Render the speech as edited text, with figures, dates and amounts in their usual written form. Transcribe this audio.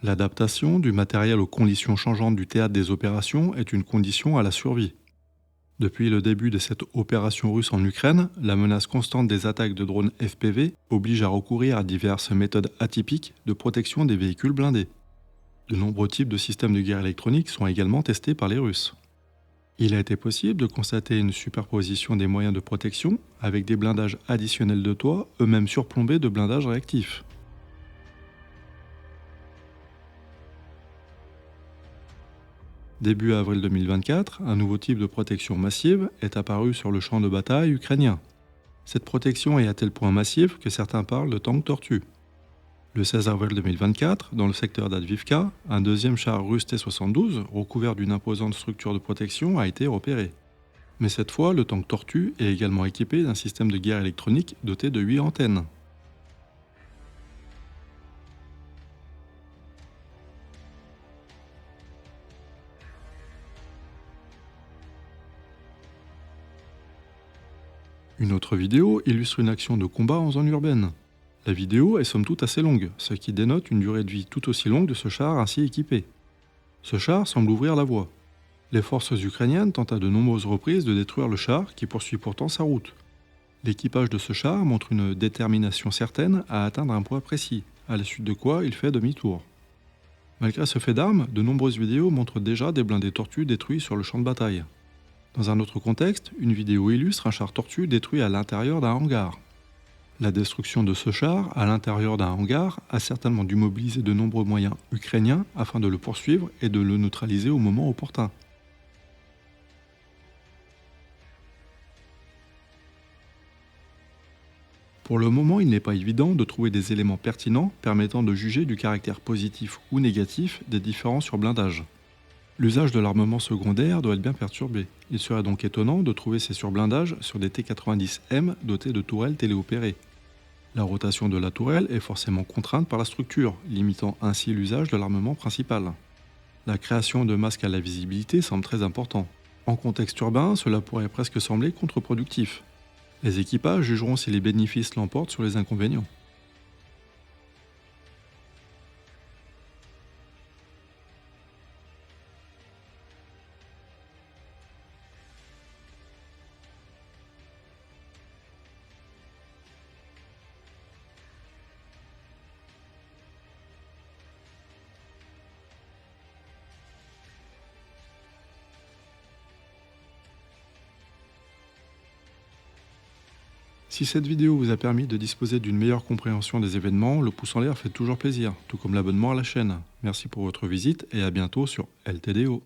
L'adaptation du matériel aux conditions changeantes du théâtre des opérations est une condition à la survie. Depuis le début de cette opération russe en Ukraine, la menace constante des attaques de drones FPV oblige à recourir à diverses méthodes atypiques de protection des véhicules blindés. De nombreux types de systèmes de guerre électronique sont également testés par les Russes. Il a été possible de constater une superposition des moyens de protection avec des blindages additionnels de toit, eux-mêmes surplombés de blindages réactifs. Début avril 2024, un nouveau type de protection massive est apparu sur le champ de bataille ukrainien. Cette protection est à tel point massive que certains parlent de tank tortue. Le 16 avril 2024, dans le secteur d'Advivka, un deuxième char russe T-72, recouvert d'une imposante structure de protection, a été repéré. Mais cette fois, le tank Tortue est également équipé d'un système de guerre électronique doté de 8 antennes. Une autre vidéo illustre une action de combat en zone urbaine. La vidéo est somme toute assez longue, ce qui dénote une durée de vie tout aussi longue de ce char ainsi équipé. Ce char semble ouvrir la voie. Les forces ukrainiennes tentent à de nombreuses reprises de détruire le char qui poursuit pourtant sa route. L'équipage de ce char montre une détermination certaine à atteindre un point précis, à la suite de quoi il fait demi-tour. Malgré ce fait d'armes, de nombreuses vidéos montrent déjà des blindés tortues détruits sur le champ de bataille. Dans un autre contexte, une vidéo illustre un char tortue détruit à l'intérieur d'un hangar. La destruction de ce char à l'intérieur d'un hangar a certainement dû mobiliser de nombreux moyens ukrainiens afin de le poursuivre et de le neutraliser au moment opportun. Pour le moment, il n'est pas évident de trouver des éléments pertinents permettant de juger du caractère positif ou négatif des différents surblindages. L'usage de l'armement secondaire doit être bien perturbé. Il serait donc étonnant de trouver ces surblindages sur des T-90M dotés de tourelles téléopérées. La rotation de la tourelle est forcément contrainte par la structure, limitant ainsi l'usage de l'armement principal. La création de masques à la visibilité semble très important. En contexte urbain, cela pourrait presque sembler contre-productif. Les équipages jugeront si les bénéfices l'emportent sur les inconvénients. Si cette vidéo vous a permis de disposer d'une meilleure compréhension des événements, le pouce en l'air fait toujours plaisir, tout comme l'abonnement à la chaîne. Merci pour votre visite et à bientôt sur LTDO.